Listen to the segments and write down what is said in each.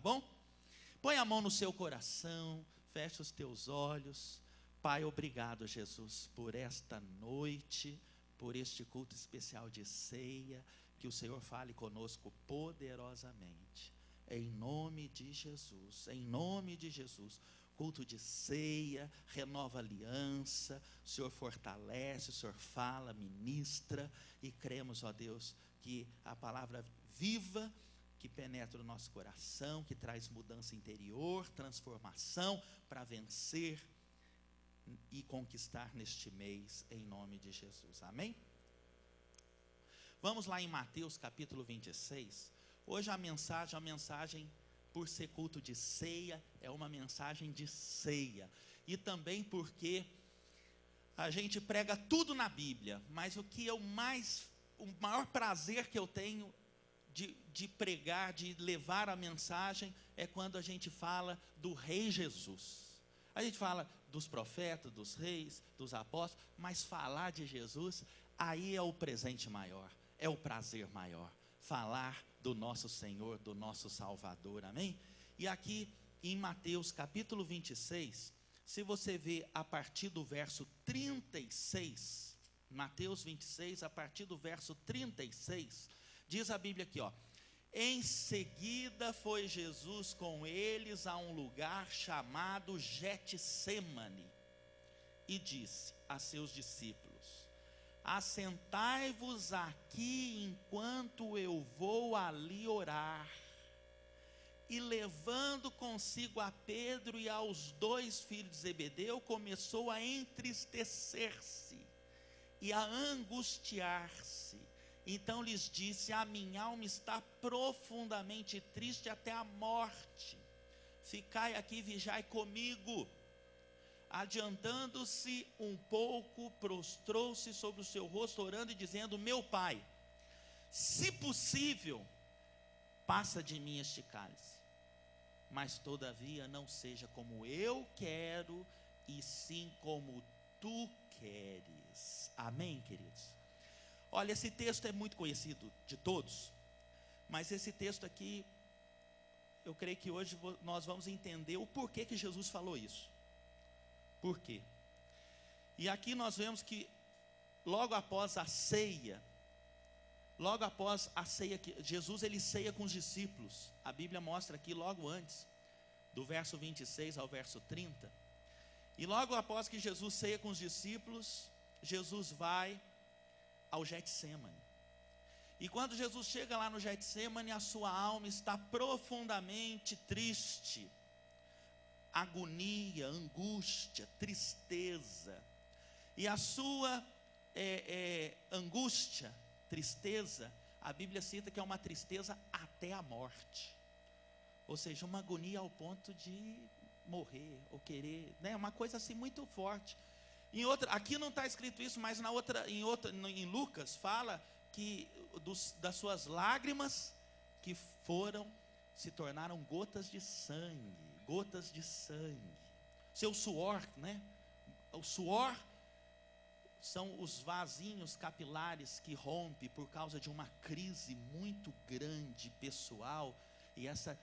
bom? Põe a mão no seu coração, fecha os teus olhos. Pai, obrigado, Jesus, por esta noite, por este culto especial de ceia, que o Senhor fale conosco poderosamente, em nome de Jesus, em nome de Jesus. Culto de ceia, renova a aliança, o Senhor fortalece, o Senhor fala, ministra, e cremos, ó Deus, que a palavra viva, que penetra o nosso coração, que traz mudança interior, transformação, para vencer e conquistar neste mês, em nome de Jesus, amém? Vamos lá em Mateus capítulo 26, hoje a mensagem por ser culto de ceia, é uma mensagem de ceia, e também porque a gente prega tudo na Bíblia, mas o maior prazer que eu tenho de pregar, de levar a mensagem, é quando a gente fala do Rei Jesus. A gente fala dos profetas, dos reis, dos apóstolos, mas falar de Jesus, aí é o presente maior, é o prazer maior, falar do nosso Senhor, do nosso Salvador, amém? E aqui em Mateus capítulo 26, se você vê a partir do verso 36, Mateus 26, a partir do verso 36, diz a Bíblia aqui, ó: em seguida foi Jesus com eles a um lugar chamado Getsêmani, e disse a seus discípulos: assentai-vos aqui enquanto eu vou ali orar. E levando consigo a Pedro e aos 2 filhos de Zebedeu, começou a entristecer-se e a angustiar-se. Então lhes disse: a minha alma está profundamente triste até a morte. Ficai aqui e vigiai comigo. Adiantando-se um pouco, prostrou-se sobre o seu rosto, orando e dizendo: meu Pai, se possível, passa de mim este cálice, mas todavia não seja como eu quero, e sim como tu queres. Amém, queridos? Olha, esse texto é muito conhecido de todos, mas esse texto aqui, eu creio que hoje nós vamos entender o porquê que Jesus falou isso. Por quê? E aqui nós vemos que logo após a ceia, Jesus ele ceia com os discípulos. A Bíblia mostra aqui logo antes, do verso 26 ao verso 30. E logo após que Jesus ceia com os discípulos, Jesus vai ao Getsêmani. E quando Jesus chega lá no Getsêmani, a sua alma está profundamente triste. Agonia, angústia, tristeza. E a sua angústia, tristeza, a Bíblia cita que é uma tristeza até a morte. Ou seja, uma agonia ao ponto de morrer, ou querer, né? Uma coisa assim muito forte. Aqui não está escrito isso, mas em Lucas fala que das suas lágrimas que se tornaram gotas de sangue. Seu suor, né? O suor são os vasinhos capilares que rompem por causa de uma crise muito grande pessoal, e essa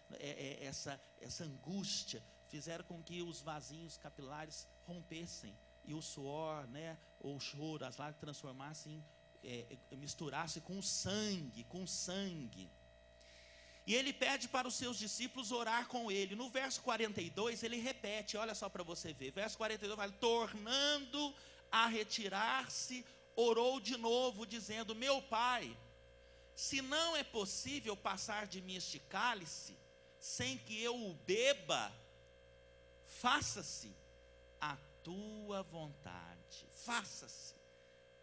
angústia fizeram com que os vasinhos capilares rompessem, e o suor, né, ou o choro, as lágrimas transformassem, misturassem com sangue. E ele pede para os seus discípulos orar com ele. No verso 42 ele repete, olha só para você ver, verso 42 vai: tornando a retirar-se, orou de novo, dizendo: meu Pai, se não é possível passar de mim este cálice, sem que eu o beba, faça-se a tua vontade. Faça-se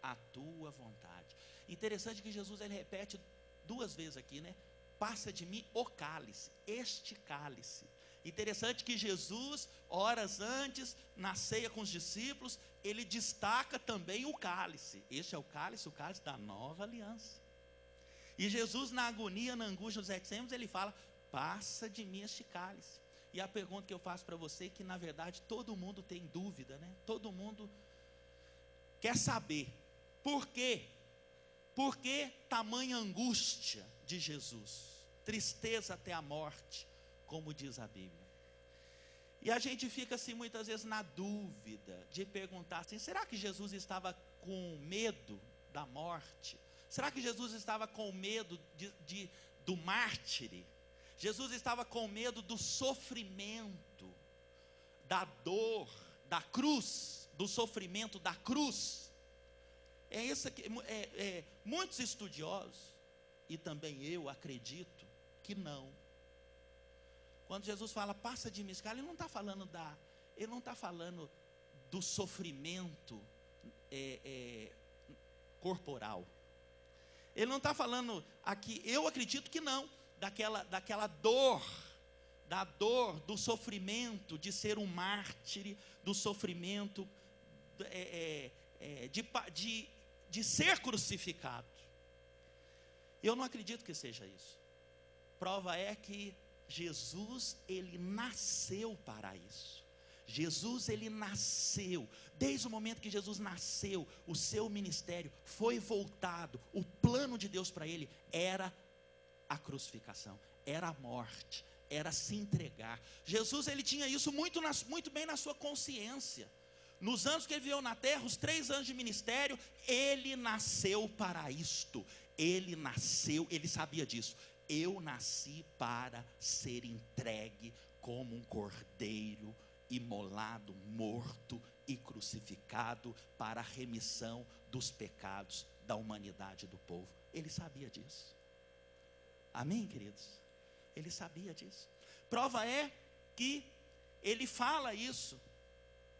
a tua vontade. Interessante que Jesus ele repete 2 vezes aqui, né? Passa de mim o cálice, este cálice. Interessante que Jesus, horas antes, na ceia com os discípulos, ele destaca também o cálice. Este é o cálice da nova aliança. E Jesus, na agonia, na angústia dos Getsêmanis, ele fala: passa de mim este cálice. E a pergunta que eu faço para você, que na verdade todo mundo tem dúvida, né? Todo mundo quer saber, por quê? Por que tamanha angústia de Jesus? Tristeza até a morte, como diz a Bíblia. E a gente fica assim muitas vezes na dúvida de perguntar assim, será que Jesus estava com medo da morte? Será que Jesus estava com medo do mártire? Jesus estava com medo do sofrimento, da dor, da cruz, do sofrimento da cruz? É isso aqui, muitos estudiosos, e também eu acredito que não. Quando Jesus fala, passa de mim, ele não está falando do sofrimento corporal. Ele não está falando aqui, eu acredito que não, daquela dor, da dor, do sofrimento de ser um mártir, do sofrimento de ser crucificado. Eu não acredito que seja isso. Prova é que Jesus, ele nasceu para isso. Jesus, ele nasceu, desde o momento que Jesus nasceu, o seu ministério foi voltado, o plano de Deus para ele era a crucificação, era a morte, era se entregar. Jesus, ele tinha isso muito bem na sua consciência. Nos anos que ele viveu na terra, os 3 anos de ministério, ele nasceu para isto. Ele nasceu, ele sabia disso. Eu nasci para ser entregue como um cordeiro imolado, morto e crucificado para a remissão dos pecados da humanidade do povo. Ele sabia disso. Amém, queridos? Ele sabia disso. Prova é que ele fala isso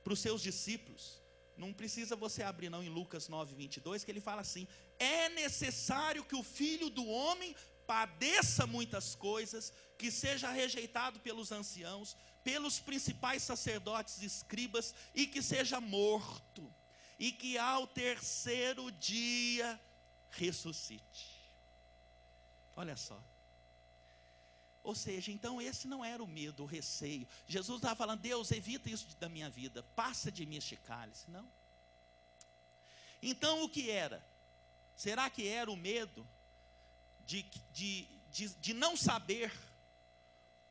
para os seus discípulos. Não precisa você abrir não em Lucas 9:22, que ele fala assim: é necessário que o Filho do Homem padeça muitas coisas, que seja rejeitado pelos anciãos, pelos principais sacerdotes e escribas, e que seja morto, e que ao 3º dia ressuscite. Olha só. Ou seja, então esse não era o medo, o receio. Jesus estava falando, Deus, evita isso da minha vida, passa de mim este cálice. Não. Então o que era? Será que era o medo de não saber,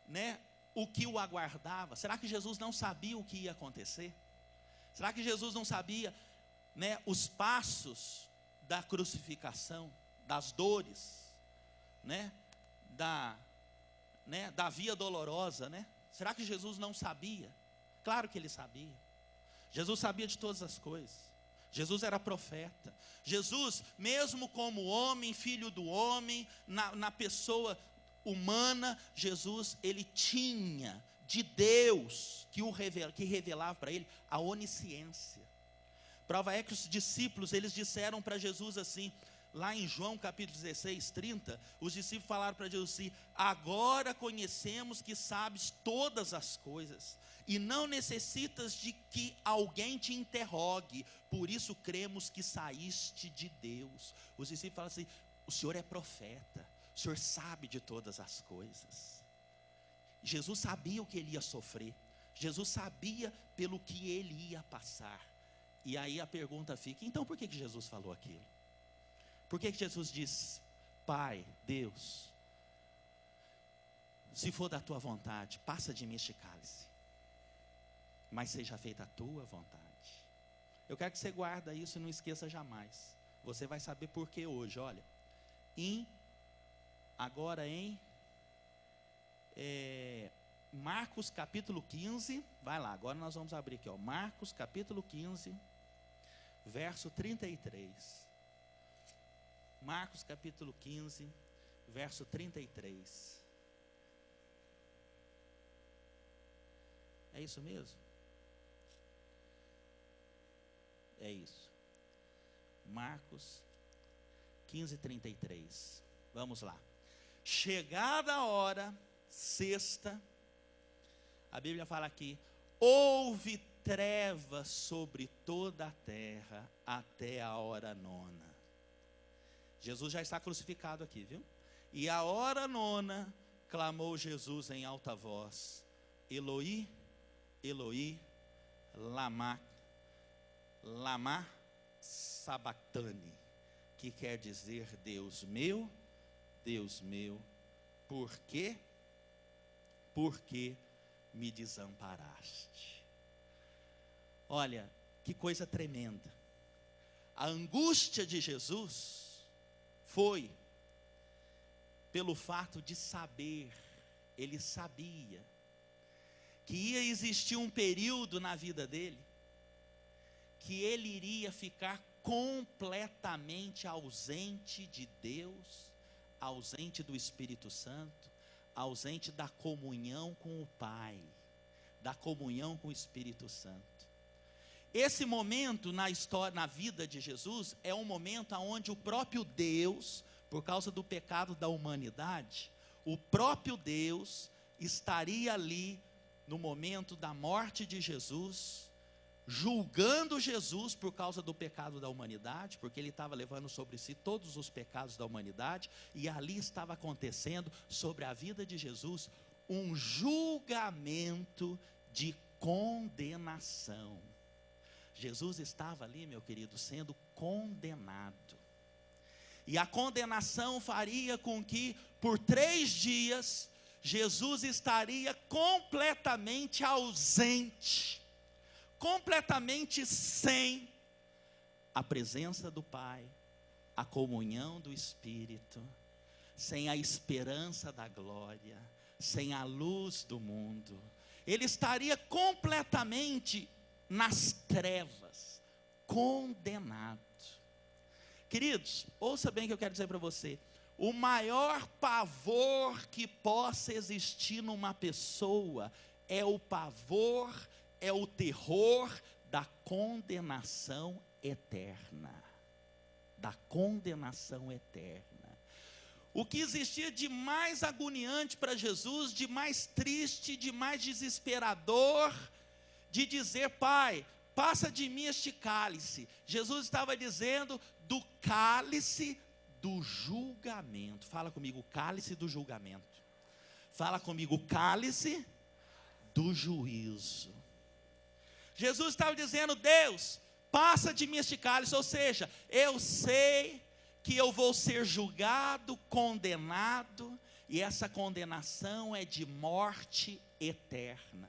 né, o que o aguardava? Será que Jesus não sabia o que ia acontecer? Será que Jesus não sabia, né, os passos da crucificação, das dores, né, da via dolorosa, né? Será que Jesus não sabia? Claro que ele sabia. Jesus sabia de todas as coisas. Jesus era profeta. Jesus, mesmo como homem, filho do homem, na pessoa humana, Jesus, ele tinha de Deus, que revelava para ele a onisciência. Prova é que os discípulos, eles disseram para Jesus assim, lá em João capítulo 16, 30, os discípulos falaram para Jesus assim, agora conhecemos que sabes todas as coisas, e não necessitas de que alguém te interrogue, por isso cremos que saíste de Deus. Os discípulos falam assim, o Senhor é profeta, o Senhor sabe de todas as coisas. Jesus sabia o que ele ia sofrer, Jesus sabia pelo que ele ia passar. E aí a pergunta fica, então por que Jesus falou aquilo? Por que Jesus diz, Pai, Deus, se for da tua vontade, passa de mim este cálice, mas seja feita a tua vontade. Eu quero que você guarde isso e não esqueça jamais. Você vai saber por que hoje, olha. Agora em Marcos capítulo 15, vai lá, agora nós vamos abrir aqui, ó, Marcos capítulo 15, verso 33. Marcos capítulo 15, verso 33. É isso mesmo? É isso. Marcos 15, 33. Vamos lá. Chegada a hora sexta, a Bíblia fala aqui, houve trevas sobre toda a terra até a hora 9. Jesus já está crucificado aqui, viu? E a hora 9, clamou Jesus em alta voz, Eloi, Eloi, lama sabactani, que quer dizer, Deus meu, por por que me desamparaste? Olha, que coisa tremenda. A angústia de Jesus foi pelo fato de saber, ele sabia, que ia existir um período na vida dele, que ele iria ficar completamente ausente de Deus, ausente do Espírito Santo, ausente da comunhão com o Pai, da comunhão com o Espírito Santo. Esse momento na história, na vida de Jesus, é um momento onde o próprio Deus, por causa do pecado da humanidade, o próprio Deus estaria ali no momento da morte de Jesus, julgando Jesus por causa do pecado da humanidade, porque ele estava levando sobre si todos os pecados da humanidade, e ali estava acontecendo sobre a vida de Jesus um julgamento de condenação. Jesus estava ali, meu querido, sendo condenado. E a condenação faria com que, por 3 dias, Jesus estaria completamente ausente, completamente sem a presença do Pai, a comunhão do Espírito, sem a esperança da glória, sem a luz do mundo. Ele estaria completamente nas trevas, condenado. Queridos, ouça bem o que eu quero dizer para você. O maior pavor que possa existir numa pessoa é o pavor, é o terror da condenação eterna. Da condenação eterna. O que existia de mais agoniante para Jesus, de mais triste, de mais desesperador, de dizer: Pai, passa de mim este cálice. Jesus estava dizendo do cálice do julgamento. Fala comigo, o cálice do julgamento. Fala comigo, o cálice do juízo. Jesus estava dizendo: Deus, passa de mim este cálice. Ou seja, eu sei que eu vou ser julgado, condenado, e essa condenação é de morte eterna.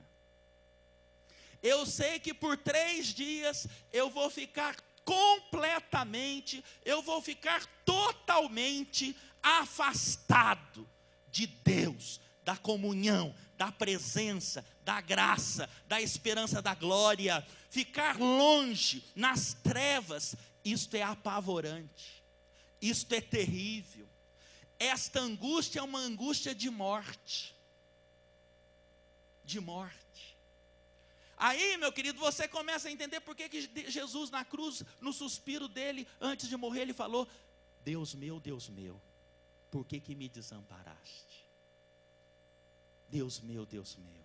Eu sei que por 3 dias eu vou ficar completamente, eu vou ficar totalmente afastado de Deus, da comunhão, da presença, da graça, da esperança da glória. Ficar longe, nas trevas, isto é apavorante, isto é terrível. Esta angústia é uma angústia de morte. De morte. Aí, meu querido, você começa a entender por que Jesus na cruz, no suspiro dele, antes de morrer, ele falou: Deus meu, por que me desamparaste? Deus meu, Deus meu.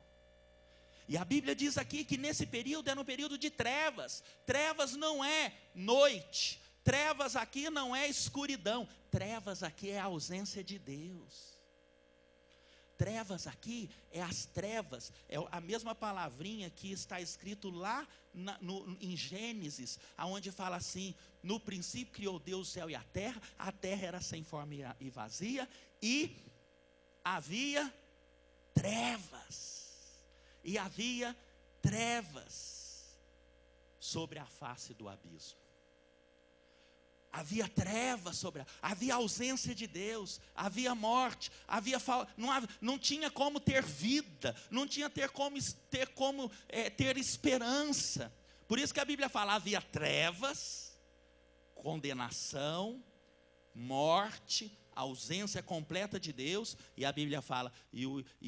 E a Bíblia diz aqui que nesse período era um período de trevas. Trevas não é noite, trevas aqui não é escuridão, trevas aqui é a ausência de Deus. Trevas aqui é as trevas, é a mesma palavrinha que está escrito lá em Gênesis, aonde fala assim: no princípio criou Deus o céu e a terra era sem forma e vazia, e havia trevas sobre a face do abismo. Havia trevas havia ausência de Deus, havia morte, não tinha como ter vida, não tinha ter esperança. Por isso que a Bíblia fala: havia trevas, condenação, morte, ausência completa de Deus, e a Bíblia fala: e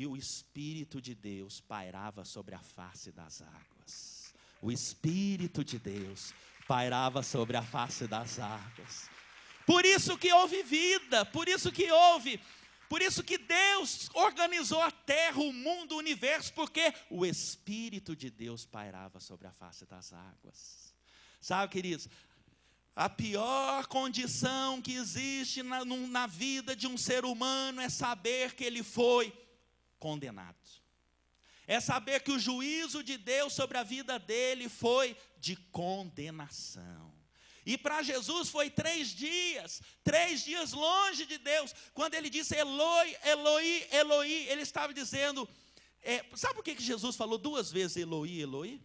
o Espírito de Deus pairava sobre a face das águas. O Espírito de Deus pairava sobre a face das águas. Por isso que houve vida, por isso que Deus organizou a terra, o mundo, o universo, porque o Espírito de Deus pairava sobre a face das águas. Sabe, queridos, a pior condição que existe na vida de um ser humano é saber que ele foi condenado. É saber que o juízo de Deus sobre a vida dele foi de condenação. E para Jesus foi 3 dias longe de Deus. Quando ele disse Eloi, Eloi, Eloi, ele estava dizendo: Sabe por que Jesus falou 2 vezes Eloi, Eloi?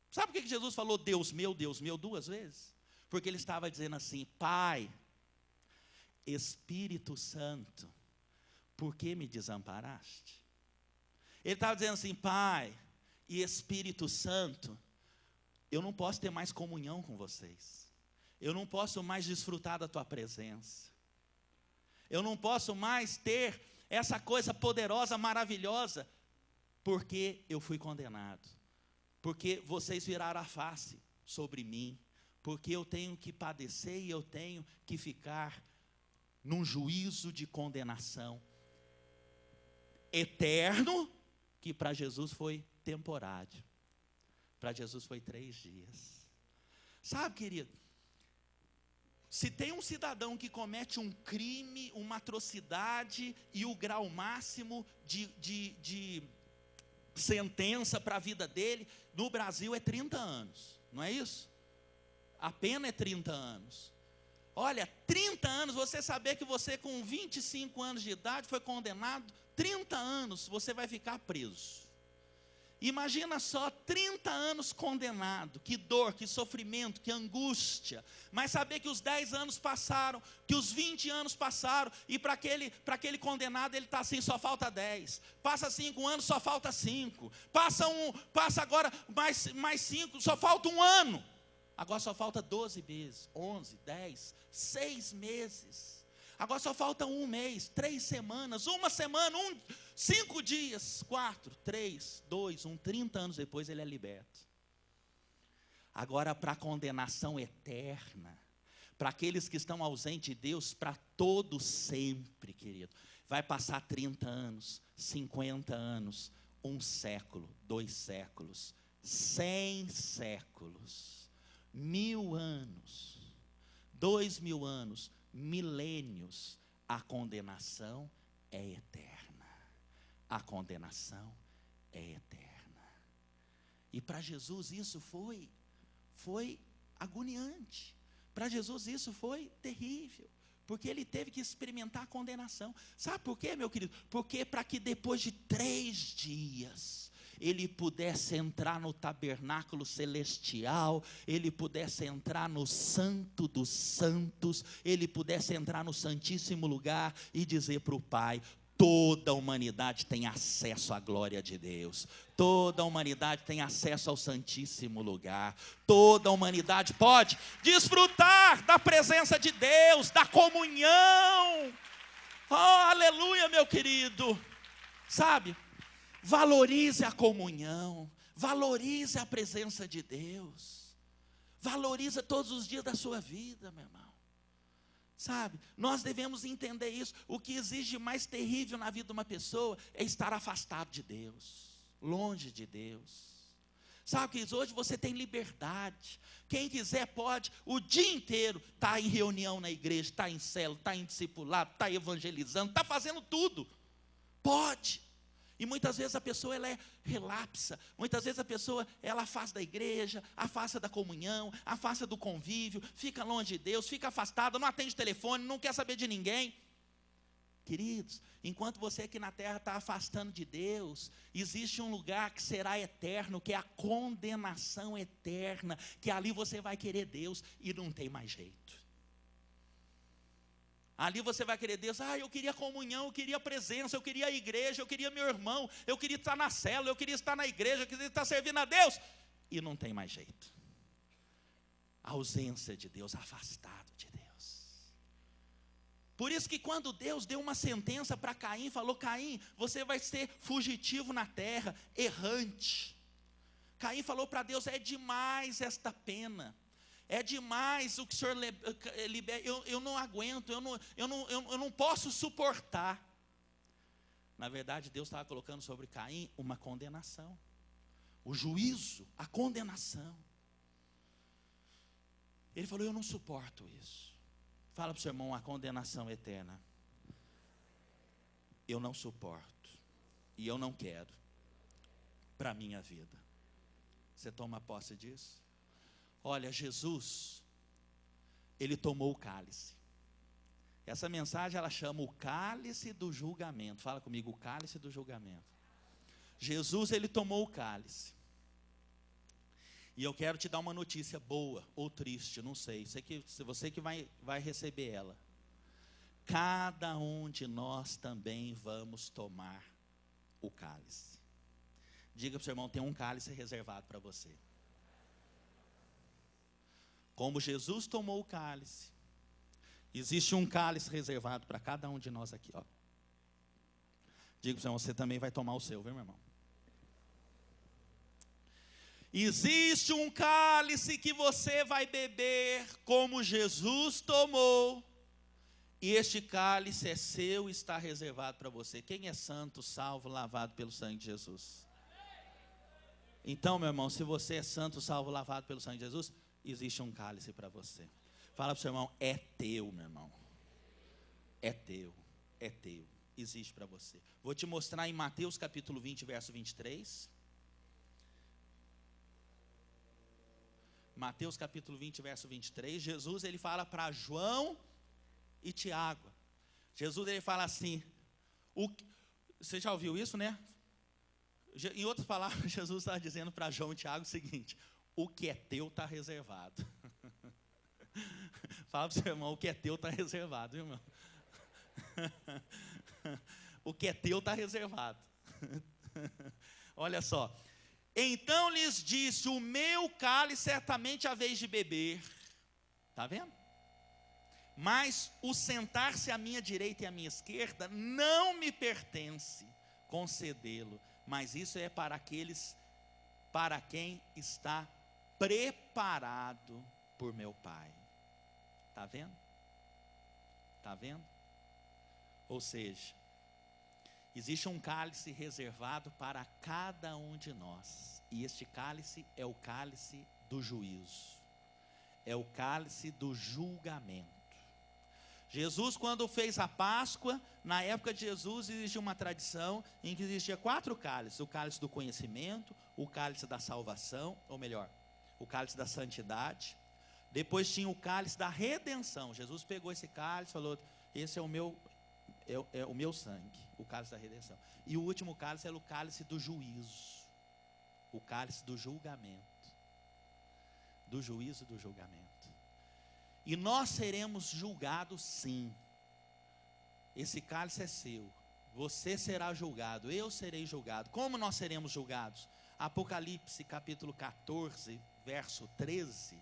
Sabe por que Jesus falou Deus meu, 2 vezes? Porque ele estava dizendo assim: Pai, Espírito Santo, por que me desamparaste? Ele estava dizendo assim: Pai e Espírito Santo, eu não posso ter mais comunhão com vocês. Eu não posso mais desfrutar da tua presença. Eu não posso mais ter essa coisa poderosa, maravilhosa, porque eu fui condenado. Porque vocês viraram a face sobre mim. Porque eu tenho que padecer e eu tenho que ficar num juízo de condenação eterno, que para Jesus foi temporário. Para Jesus foi 3 dias. Sabe, querido, se tem um cidadão que comete um crime, uma atrocidade, e o grau máximo de sentença para a vida dele, no Brasil é 30 anos, não é isso? A pena é 30 anos. Olha, 30 anos, você saber que você com 25 anos de idade foi condenado, 30 anos você vai ficar preso. Imagina só, 30 anos condenado, que dor, que sofrimento, que angústia. Mas saber que os 10 anos passaram, que os 20 anos passaram, e para aquele condenado ele está assim, só falta 10. Passa 5 anos, só falta 5. Passa agora mais 5, só falta 1 ano. Agora só falta 12 meses, 11, 10, 6 meses. Agora só falta 1 mês, 3 semanas, 1 semana, 5 dias, 4, 3, 2, 1, 30 anos depois ele é liberto. Agora para a condenação eterna, para aqueles que estão ausentes de Deus, para todo sempre, querido. Vai passar 30 anos, 50 anos, 1 século, 2 séculos, 100 séculos, 1000 anos, 2000 anos, milênios. A condenação é eterna. A condenação é eterna. E para Jesus isso foi agoniante. Para Jesus isso foi terrível, porque ele teve que experimentar a condenação. Sabe por quê, meu querido? Porque para que depois de 3 dias ele pudesse entrar no tabernáculo celestial, ele pudesse entrar no santo dos santos, ele pudesse entrar no santíssimo lugar e dizer para o Pai: toda a humanidade tem acesso à glória de Deus, toda a humanidade tem acesso ao santíssimo lugar, toda a humanidade pode desfrutar da presença de Deus, da comunhão. Oh, aleluia, meu querido. Sabe, valorize a comunhão, valorize a presença de Deus, valorize todos os dias da sua vida, meu irmão. Sabe, nós devemos entender isso. O que exige mais terrível na vida de uma pessoa é estar afastado de Deus, longe de Deus. Sabe que hoje você tem liberdade. Quem quiser pode o dia inteiro estar em reunião na igreja, estar em célula, estar em discipulado, estar evangelizando, estar fazendo tudo. Pode. E muitas vezes a pessoa ela é relapsa, muitas vezes a pessoa ela afasta da igreja, afasta da comunhão, afasta do convívio, fica longe de Deus, fica afastada, não atende telefone, não quer saber de ninguém. Queridos, enquanto você aqui na terra está afastando de Deus, existe um lugar que será eterno, que é a condenação eterna, que ali você vai querer Deus e não tem mais jeito. Ali você vai querer Deus. Eu queria comunhão, eu queria presença, eu queria a igreja, eu queria meu irmão, eu queria estar na célula, eu queria estar na igreja, eu queria estar servindo a Deus. E não tem mais jeito. A ausência de Deus, afastado de Deus. Por isso que quando Deus deu uma sentença para Caim, falou: Caim, você vai ser fugitivo na terra, errante. Caim falou para Deus: é demais esta pena. É demais o que o Senhor libera, eu não aguento, eu não posso suportar. Na verdade, Deus estava colocando sobre Caim uma condenação. O juízo, a condenação. Ele falou: eu não suporto isso. Fala para o seu irmão: a condenação eterna eu não suporto. E eu não quero para a minha vida. Você toma posse disso? Olha, Jesus, ele tomou o cálice. Essa mensagem ela chama o cálice do julgamento. Fala comigo: o cálice do julgamento. Jesus, ele tomou o cálice. E eu quero te dar uma notícia boa ou triste, não sei. Você que vai receber ela. Cada um de nós também vamos tomar o cálice. Diga para o seu irmão, tem um cálice reservado para você. Como Jesus tomou o cálice, existe um cálice reservado para cada um de nós aqui, ó. Diga para o seu irmão, você também vai tomar o seu, viu, meu irmão? Existe um cálice que você vai beber como Jesus tomou. E este cálice é seu e está reservado para você. Quem é santo, salvo, lavado pelo sangue de Jesus? Então, meu irmão, se você é santo, salvo, lavado pelo sangue de Jesus, existe um cálice para você. Fala para o seu irmão, é teu, meu irmão. É teu, é teu. Existe para você. Vou te mostrar em Mateus capítulo 20, verso 23. Mateus capítulo 20, verso 23. Jesus, ele fala para João e Tiago. Jesus, ele fala assim, você já ouviu isso, né? Em outras palavras, Jesus está dizendo para João e Tiago o seguinte: o que é teu está reservado. Fala para o seu irmão, o que é teu está reservado, viu, irmão? O que é teu está reservado. Olha só. Então lhes disse, o meu cálice certamente a vez de beber. Está vendo? Mas o sentar-se à minha direita e à minha esquerda não me pertence concedê-lo, mas isso é para aqueles para quem está preparado por meu Pai. Está vendo? Está vendo? Ou seja, existe um cálice reservado para cada um de nós. E este cálice é o cálice do juízo. É o cálice do julgamento. Jesus, quando fez a Páscoa, na época de Jesus existia uma tradição em que existia 4 cálices: o cálice do conhecimento, o cálice da salvação, ou melhor, o cálice da santidade. Depois tinha o cálice da redenção. Jesus pegou esse cálice e falou, esse é o meu sangue, o cálice da redenção. E o último cálice era o cálice do juízo, o cálice do julgamento, do juízo e do julgamento. E nós seremos julgados sim. Esse cálice é seu. Você será julgado, eu serei julgado. Como nós seremos julgados? Apocalipse capítulo 14, verso 13.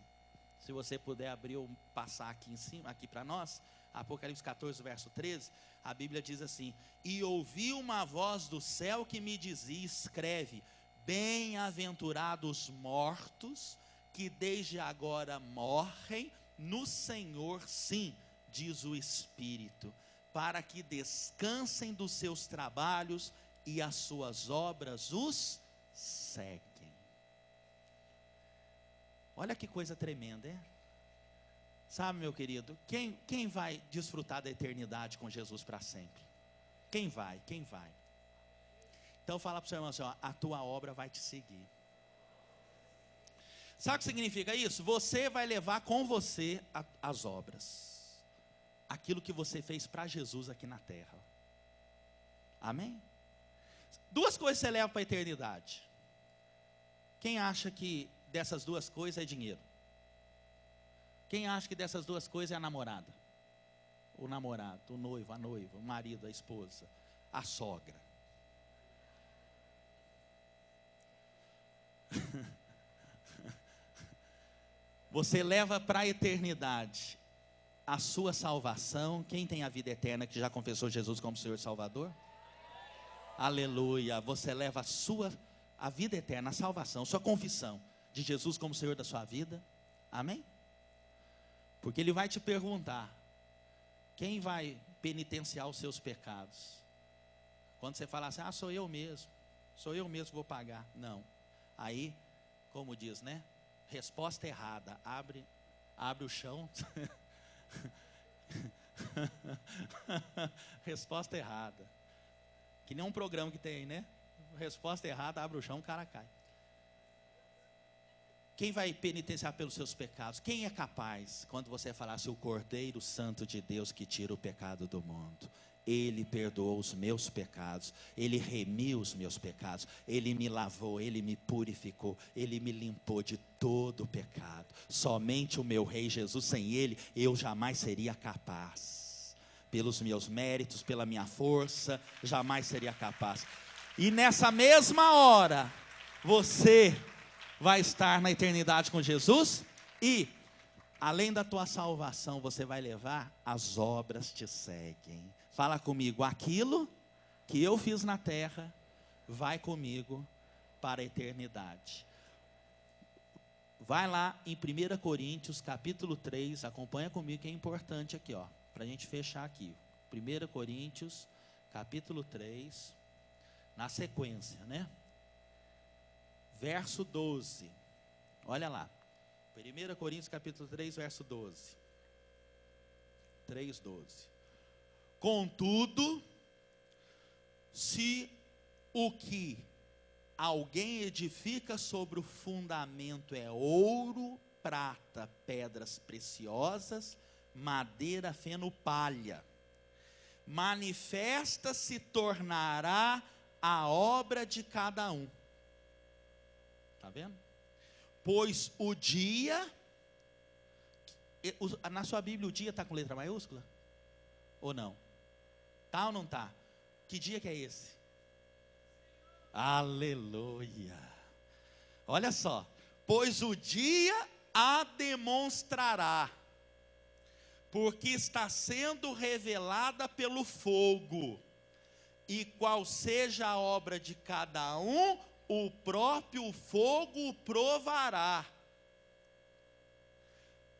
Se você puder abrir ou passar aqui em cima, aqui para nós. Apocalipse 14, verso 13. A Bíblia diz assim: e ouvi uma voz do céu que me dizia, escreve, bem-aventurados mortos, que desde agora morrem no Senhor, sim, diz o Espírito, para que descansem dos seus trabalhos e as suas obras os seguem. Olha que coisa tremenda, é? Sabe, meu querido, quem vai desfrutar da eternidade com Jesus para sempre? Quem vai? Quem vai? Então fala para o seu irmão assim, ó, a tua obra vai te seguir. Sabe o que significa isso? Você vai levar com você as obras, aquilo que você fez para Jesus aqui na terra. Amém? 2 coisas você leva para a eternidade. Quem acha que dessas 2 coisas é dinheiro? Quem acha que dessas 2 coisas é a namorada? O namorado, o noivo, a noiva, o marido, a esposa, a sogra. Você leva para a eternidade a sua salvação. Quem tem a vida eterna que já confessou Jesus como Senhor e Salvador? Aleluia. Você leva a vida eterna, a salvação, sua confissão de Jesus como Senhor da sua vida. Amém? Porque Ele vai te perguntar, quem vai penitenciar os seus pecados? Quando você falar assim, sou eu mesmo que vou pagar. Não. Aí, como diz, né? Resposta errada, abre o chão. Resposta errada. Que nem um programa que tem aí, né? Resposta errada, abre o chão, o cara cai. Quem vai penitenciar pelos seus pecados? Quem é capaz? Quando você falasse o Cordeiro Santo de Deus que tira o pecado do mundo. Ele perdoou os meus pecados, Ele remiu os meus pecados, Ele me lavou, Ele me purificou, Ele me limpou de todo o pecado. Somente o meu Rei Jesus, sem Ele, eu jamais seria capaz. Pelos meus méritos, pela minha força, jamais seria capaz. E nessa mesma hora, você vai estar na eternidade com Jesus e, além da tua salvação, você vai levar, as obras te seguem. Fala comigo, aquilo que eu fiz na terra, vai comigo para a eternidade. Vai lá em 1 Coríntios capítulo 3, acompanha comigo que é importante aqui, para a gente fechar aqui. 1 Coríntios capítulo 3, na sequência, né? Verso 12, olha lá. 1 Coríntios capítulo 3, verso 12. 3:12. Contudo, se o que alguém edifica sobre o fundamento é ouro, prata, pedras preciosas, madeira, feno, palha, manifesta se tornará a obra de cada um. Está vendo? Pois o dia, na sua Bíblia o dia está com letra maiúscula? Ou não? Tá ou não tá? Que dia que é esse? Aleluia. Olha só. Pois o dia a demonstrará, porque está sendo revelada pelo fogo, e qual seja a obra de cada um, o próprio fogo provará.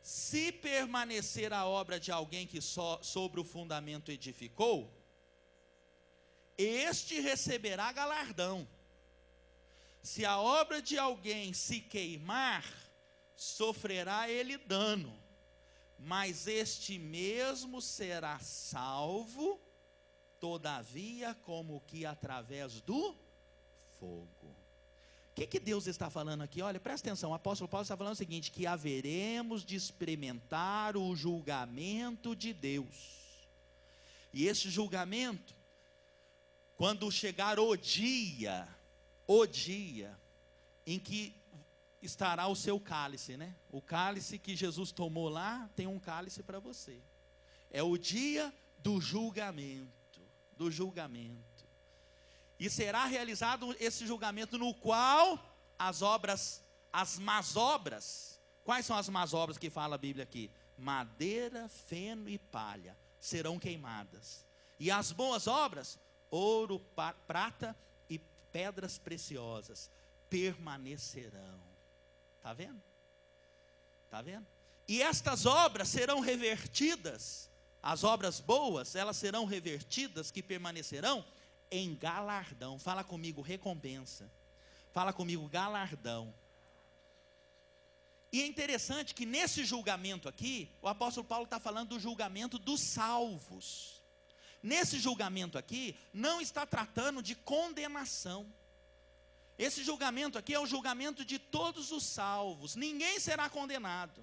Se permanecer a obra de alguém que só sobre o fundamento edificou, este receberá galardão. Se a obra de alguém se queimar, sofrerá ele dano, mas este mesmo será salvo, todavia, como que através do fogo. O que Deus está falando aqui? Olha, presta atenção, o apóstolo Paulo está falando o seguinte, que haveremos de experimentar o julgamento de Deus. E esse julgamento, quando chegar o dia em que estará o seu cálice, né? O cálice que Jesus tomou lá, tem um cálice para você. É o dia do julgamento, E será realizado esse julgamento no qual as más obras, quais são as más obras que fala a Bíblia aqui? Madeira, feno e palha serão queimadas. E as boas obras, ouro, prata e pedras preciosas, permanecerão. Está vendo? Está vendo? E estas obras serão revertidas, as obras boas, elas serão revertidas, que permanecerão, em galardão. Fala comigo, recompensa. Fala comigo, galardão. E é interessante que nesse julgamento aqui, o apóstolo Paulo está falando do julgamento dos salvos. Nesse julgamento aqui, não está tratando de condenação. Esse julgamento aqui é o julgamento de todos os salvos. Ninguém será condenado.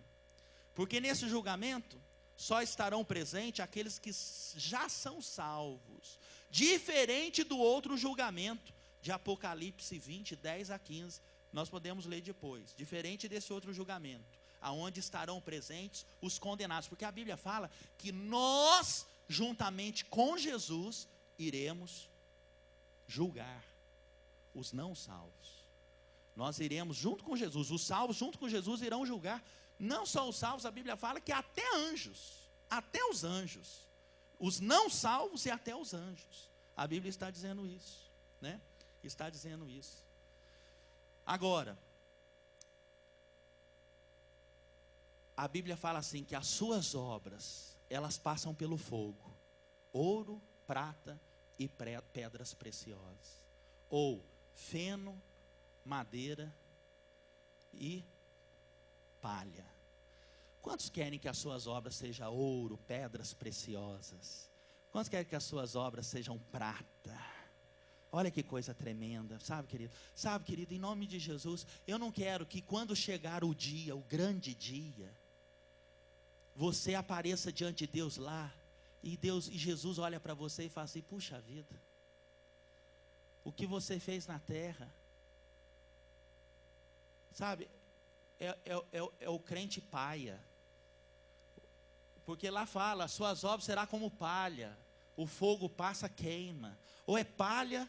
Porque nesse julgamento, só estarão presentes aqueles que já são salvos. Diferente do outro julgamento, de Apocalipse 20, 10 a 15, nós podemos ler depois. Diferente desse outro julgamento, aonde estarão presentes os condenados. Porque a Bíblia fala que nós, juntamente com Jesus, iremos julgar os não salvos. Nós iremos junto com Jesus, os salvos junto com Jesus irão julgar. Não só os salvos, a Bíblia fala que até anjos, até os anjos. Os não salvos e até os anjos. A Bíblia está dizendo isso, né? Está dizendo isso. Agora, a Bíblia fala assim, que as suas obras, elas passam pelo fogo. Ouro, prata e pedras preciosas. Ou feno, madeira e palha. Quantos querem que as suas obras sejam ouro, pedras preciosas? Quantos querem que as suas obras sejam prata? Olha que coisa tremenda, sabe, querido? Sabe, querido, em nome de Jesus, eu não quero que quando chegar o dia, o grande dia, você apareça diante de Deus lá, e Jesus olha para você e fala assim: puxa vida, o que você fez na terra, sabe, é o crente paia, porque lá fala: suas obras serão como palha, o fogo passa, queima, ou é palha,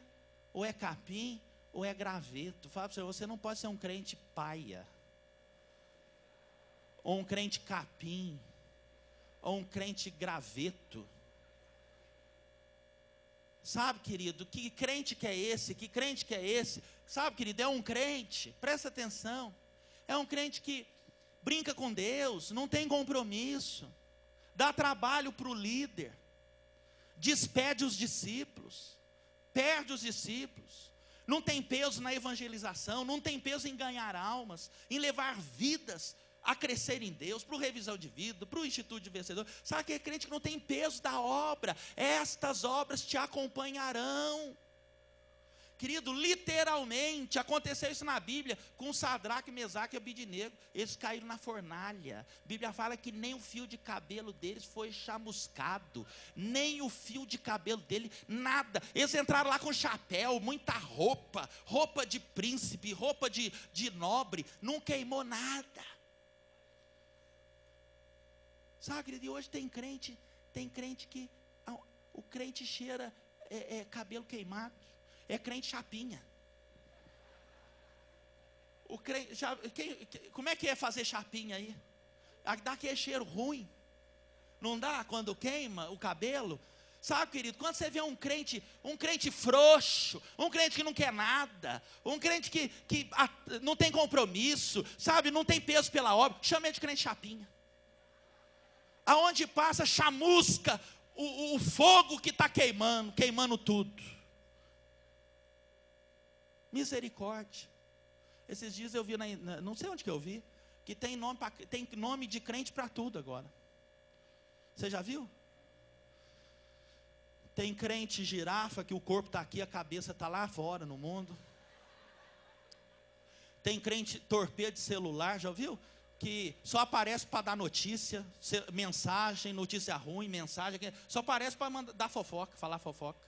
ou é capim, ou é graveto. Fala para você não pode ser um crente paia, ou um crente capim, ou um crente graveto. Sabe, querido, que crente que é esse? Que crente que é esse? Sabe, querido, é um crente, presta atenção, é um crente que brinca com Deus, não tem compromisso, dá trabalho para o líder, despede os discípulos, perde os discípulos, não tem peso na evangelização, não tem peso em ganhar almas, em levar vidas a crescer em Deus, para o Revisão de Vida, para o Instituto de Vencedor. Sabe aquele crente que não tem peso da obra? Estas obras te acompanharão. Querido, literalmente, aconteceu isso na Bíblia, com Sadraque, Mesaque e Abidnego. Eles caíram na fornalha. A Bíblia fala que nem o fio de cabelo deles foi chamuscado, nem o fio de cabelo dele, nada. Eles entraram lá com chapéu, muita roupa, roupa de príncipe, roupa de nobre, não queimou nada. Sabe, querido, e hoje tem crente que o crente cheira cabelo queimado. É crente chapinha. O crente, como é que é fazer chapinha aí? Dá aquele cheiro ruim. Não dá quando queima o cabelo? Sabe, querido, quando você vê um crente frouxo, um crente que não quer nada, um crente que não tem compromisso, sabe, não tem peso pela obra, chama ele de crente chapinha. Aonde passa, chamusca o fogo que está queimando tudo. Misericórdia. Esses dias eu vi, não sei onde que eu vi, que tem nome de crente para tudo agora. Você já viu? Tem crente girafa, que o corpo está aqui, a cabeça está lá fora no mundo. Tem crente torpedo de celular, já viu? Que só aparece para dar notícia, mensagem, notícia ruim, mensagem, só aparece para dar fofoca, falar fofoca.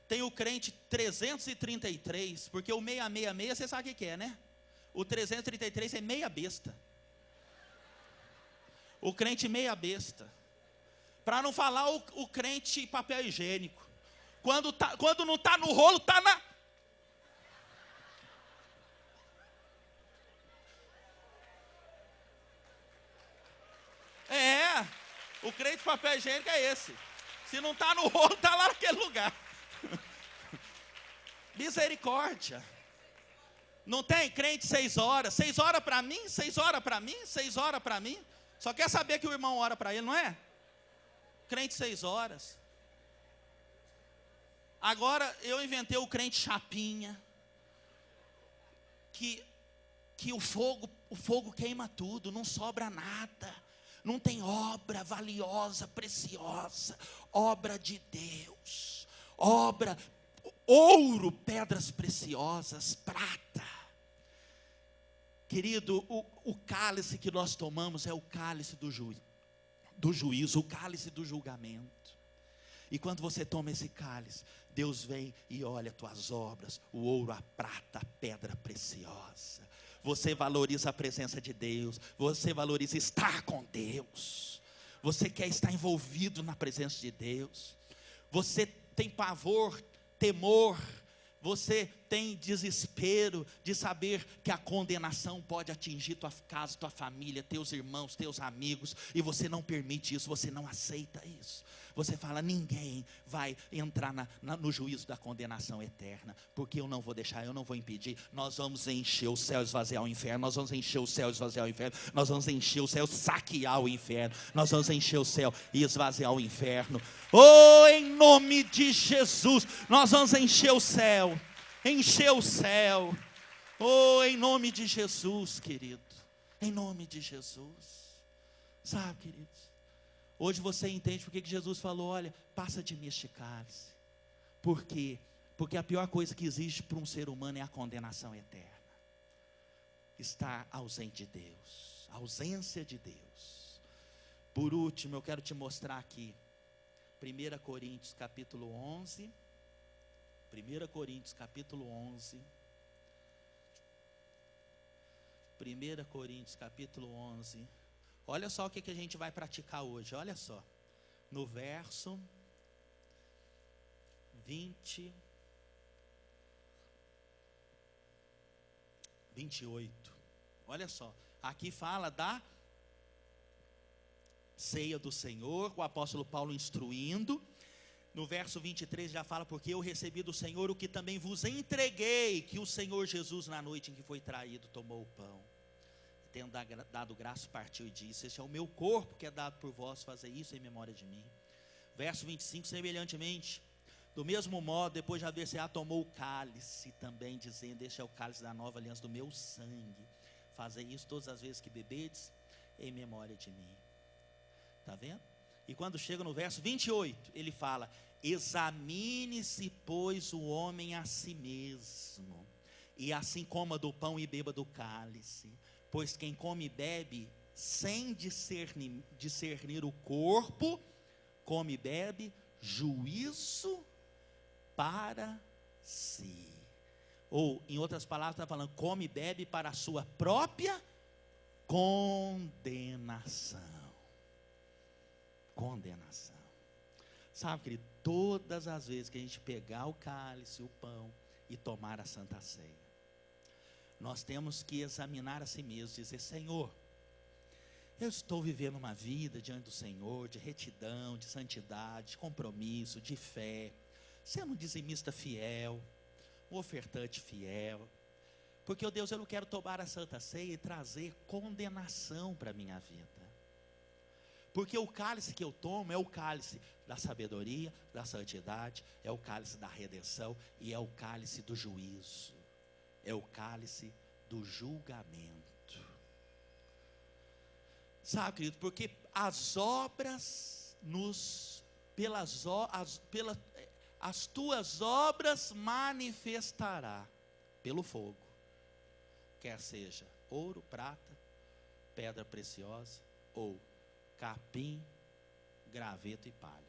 Tem o crente 333, porque o 666, você sabe o que é, né? O 333 é meia besta. O crente meia besta. Para não falar o crente papel higiênico. Quando não está no rolo, está na... O crente papel higiênico é esse. Se não está no rolo, está lá naquele lugar. Misericórdia. Não tem crente 6 horas. 6 horas para mim, 6 horas para mim, 6 horas para mim. Só quer saber que o irmão ora para ele, não é? Crente 6 horas. Agora eu inventei o crente chapinha. Que o fogo queima tudo, não sobra nada. Não tem obra valiosa, preciosa. Obra de Deus. Ouro, pedras preciosas, prata. Querido, o cálice que nós tomamos é o cálice do juízo, o cálice do julgamento. E quando você toma esse cálice, Deus vem e olha as tuas obras, o ouro, a prata, a pedra preciosa. Você valoriza a presença de Deus, você valoriza estar com Deus, você quer estar envolvido na presença de Deus, você tem pavor, temor, você tem desespero de saber que a condenação pode atingir tua casa, tua família, teus irmãos, teus amigos, e você não permite isso, você não aceita isso. Você fala: ninguém vai entrar no juízo da condenação eterna, porque eu não vou deixar, eu não vou impedir. Nós vamos encher o céu e esvaziar o inferno, nós vamos encher o céu e esvaziar o inferno, nós vamos encher o céu, saquear o inferno, nós vamos encher o céu e esvaziar o inferno. Oh, em nome de Jesus, nós vamos encher o céu. Encher o céu. Oh, em nome de Jesus, querido. Em nome de Jesus. Sabe, queridos, hoje você entende porque que Jesus falou: olha, passa de mim este cálice. Por quê? Porque a pior coisa que existe para um ser humano é a condenação eterna. Estar ausente de Deus, a ausência de Deus. Por último, eu quero te mostrar aqui, 1 Coríntios capítulo 11, 1 Coríntios capítulo 11, 1 Coríntios capítulo 11, olha só o que a gente vai praticar hoje, olha só, no verso 28, olha só, aqui fala da ceia do Senhor, o apóstolo Paulo instruindo. No verso 23 já fala: porque eu recebi do Senhor o que também vos entreguei, que o Senhor Jesus, na noite em que foi traído, tomou o pão, e tendo dado graça, partiu e disse: este é o meu corpo que é dado por vós, fazei isso em memória de mim. Verso 25, semelhantemente, do mesmo modo, depois de haver ceado, tomou o cálice também, dizendo: este é o cálice da nova aliança do meu sangue, fazei isso todas as vezes que bebedes, em memória de mim. Está vendo? E quando chega no verso 28, ele fala: examine-se, pois, o homem a si mesmo, e assim coma do pão e beba do cálice. Pois quem come e bebe sem discernir o corpo, come e bebe juízo para si. Ou, em outras palavras, está falando: come e bebe para a sua própria condenação. Condenação. Sabe, querido, todas as vezes que a gente pegar o cálice, o pão e tomar a Santa Ceia, nós temos que examinar a si mesmo, dizer: Senhor, eu estou vivendo uma vida diante do Senhor, de retidão, de santidade, de compromisso, de fé, sendo um dizimista fiel, um ofertante fiel, porque, ó Deus, eu não quero tomar a Santa Ceia e trazer condenação para a minha vida. Porque o cálice que eu tomo é o cálice da sabedoria, da santidade, é o cálice da redenção e é o cálice do juízo, é o cálice do julgamento. Sabe, querido, porque as obras as tuas obras manifestará pelo fogo, quer seja ouro, prata, pedra preciosa ou capim, graveto e palha.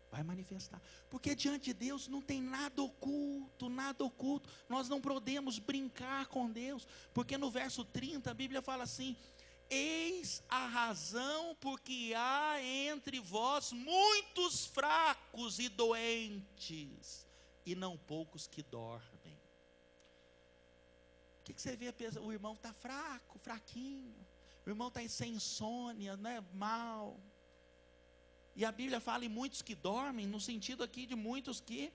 Vai manifestar, porque diante de Deus não tem nada oculto, nada oculto. Nós não podemos brincar com Deus, porque no verso 30 a Bíblia fala assim: eis a razão porque há entre vós muitos fracos e doentes, e não poucos que dormem. O que você vê? O irmão está fraco, fraquinho, o irmão está sem insônia, né, mal. E a Bíblia fala em muitos que dormem, no sentido aqui de muitos que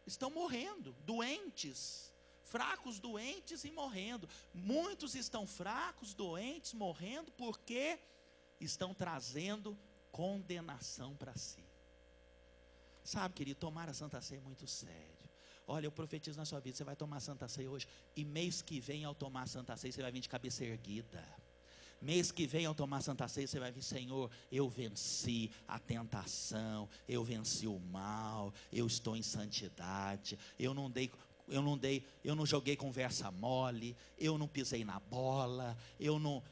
estão morrendo, doentes, fracos, doentes e morrendo. Muitos estão fracos, doentes, morrendo, porque estão trazendo condenação para si. Sabe, querido, tomar a Santa Ceia é muito sério. Olha, eu profetizo na sua vida: você vai tomar a Santa Ceia hoje, e mês que vem, ao tomar a Santa Ceia, você vai vir de cabeça erguida. Mês que vem, ao tomar a Santa Ceia, você vai vir: Senhor, eu venci a tentação, eu venci o mal, eu estou em santidade, eu não joguei conversa mole, eu não pisei na bola, eu não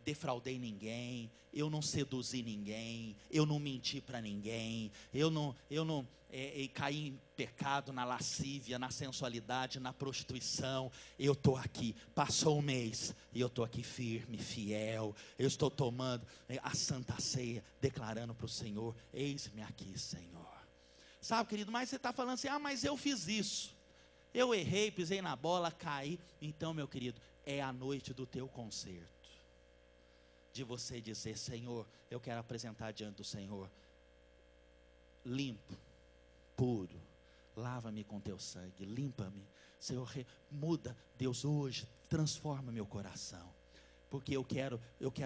defraudei ninguém, eu não seduzi ninguém, eu não menti para ninguém, eu não caí em pecado, na lascívia, na sensualidade, na prostituição. Eu estou aqui, passou um mês, e eu estou aqui firme, fiel, eu estou tomando a Santa Ceia, declarando para o Senhor: eis-me aqui, Senhor. Sabe, querido, mas você está falando assim: ah, mas eu fiz isso, eu errei, pisei na bola, caí. Então, meu querido, é a noite do teu conserto, de você dizer: Senhor, eu quero apresentar diante do Senhor, limpo, puro, lava-me com teu sangue, limpa-me, Senhor, muda, Deus, hoje, transforma meu coração, porque eu quero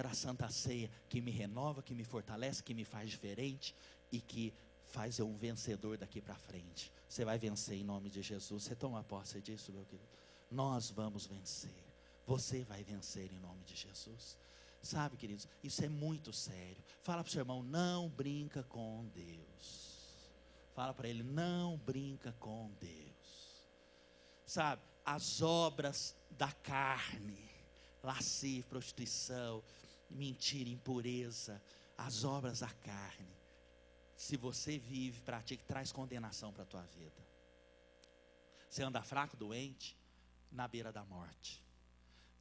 a Santa Ceia que me renova, que me fortalece, que me faz diferente e que faz eu um vencedor daqui para frente. Você vai vencer em nome de Jesus. Você toma posse disso, meu querido? Nós vamos vencer, você vai vencer em nome de Jesus. Sabe, queridos, isso é muito sério. Fala para o seu irmão: não brinca com Deus. Fala para ele, não brinca com Deus. Sabe, as obras da carne, lascívia, prostituição, mentira, impureza, as obras da carne, se você vive, pratica, traz condenação para a tua vida. Você anda fraco, doente, na beira da morte.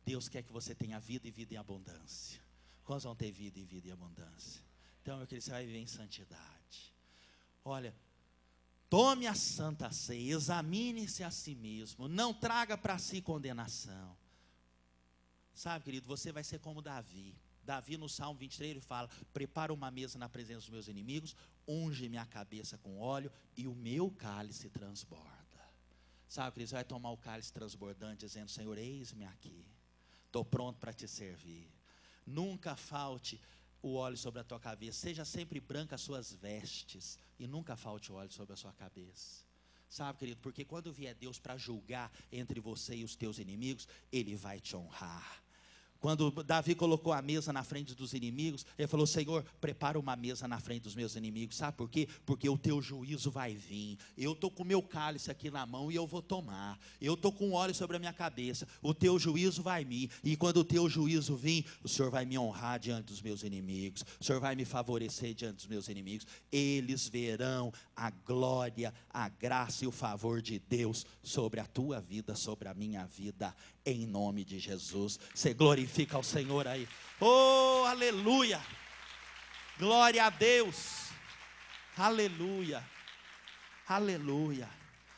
Deus quer que você tenha vida e vida em abundância. Quantos vão ter vida e vida em abundância? Então, meu querido, você vai viver em santidade. Olha, tome a santa ceia, examine-se a si mesmo, não traga para si condenação. Sabe, querido, você vai ser como Davi. Davi no Salmo 23 ele fala, prepara uma mesa na presença dos meus inimigos, unge minha cabeça com óleo e o meu cálice transborda. Sabe, querido, você vai tomar o cálice transbordante dizendo, Senhor, eis-me aqui, estou pronto para te servir. Nunca falte o óleo sobre a tua cabeça, seja sempre branca as suas vestes e nunca falte o óleo sobre a sua cabeça. Sabe, querido, porque quando vier Deus para julgar entre você e os teus inimigos, Ele vai te honrar. Quando Davi colocou a mesa na frente dos inimigos, ele falou, Senhor, prepara uma mesa na frente dos meus inimigos. Sabe por quê? Porque o teu juízo vai vir. Eu estou com o meu cálice aqui na mão e eu vou tomar. Eu estou com óleo sobre a minha cabeça. O teu juízo vai vir. E quando o teu juízo vir, o Senhor vai me honrar diante dos meus inimigos. O Senhor vai me favorecer diante dos meus inimigos. Eles verão a glória, a graça e o favor de Deus sobre a tua vida, sobre a minha vida. Em nome de Jesus. Você glorifica ao Senhor aí. Oh, aleluia. Glória a Deus. Aleluia. Aleluia.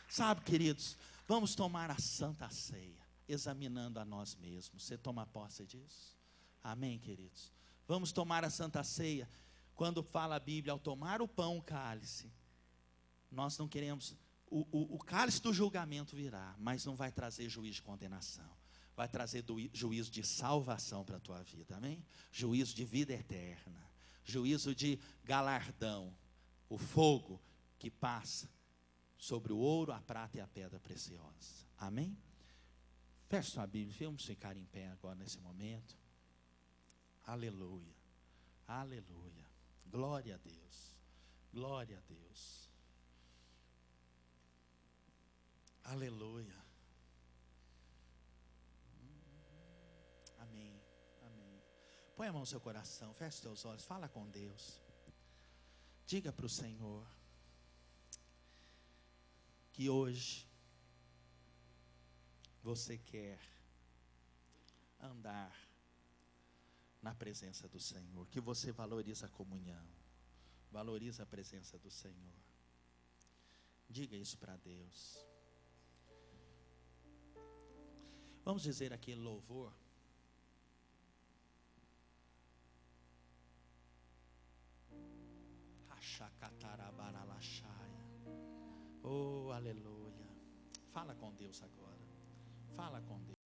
Sabe, queridos, vamos tomar a santa ceia, examinando a nós mesmos. Você toma posse disso? Amém, queridos? Vamos tomar a santa ceia. Quando fala a Bíblia, ao tomar o pão, o cálice, nós não queremos... O cálice do julgamento virá, mas não vai trazer juízo de condenação. Vai trazer juízo de salvação para a tua vida, amém? Juízo de vida eterna. Juízo de galardão. O fogo que passa sobre o ouro, a prata e a pedra preciosa. Amém? Feche sua Bíblia, vamos ficar em pé agora nesse momento. Aleluia. Aleluia. Glória a Deus. Glória a Deus. Aleluia. Amém. Amém. Põe a mão no seu coração, feche os teus olhos, fala com Deus. Diga para o Senhor que hoje você quer andar na presença do Senhor, que você valoriza a comunhão, valoriza a presença do Senhor. Diga isso para Deus. Vamos dizer aquele louvor. Oh, aleluia. Fala com Deus agora. Fala com Deus.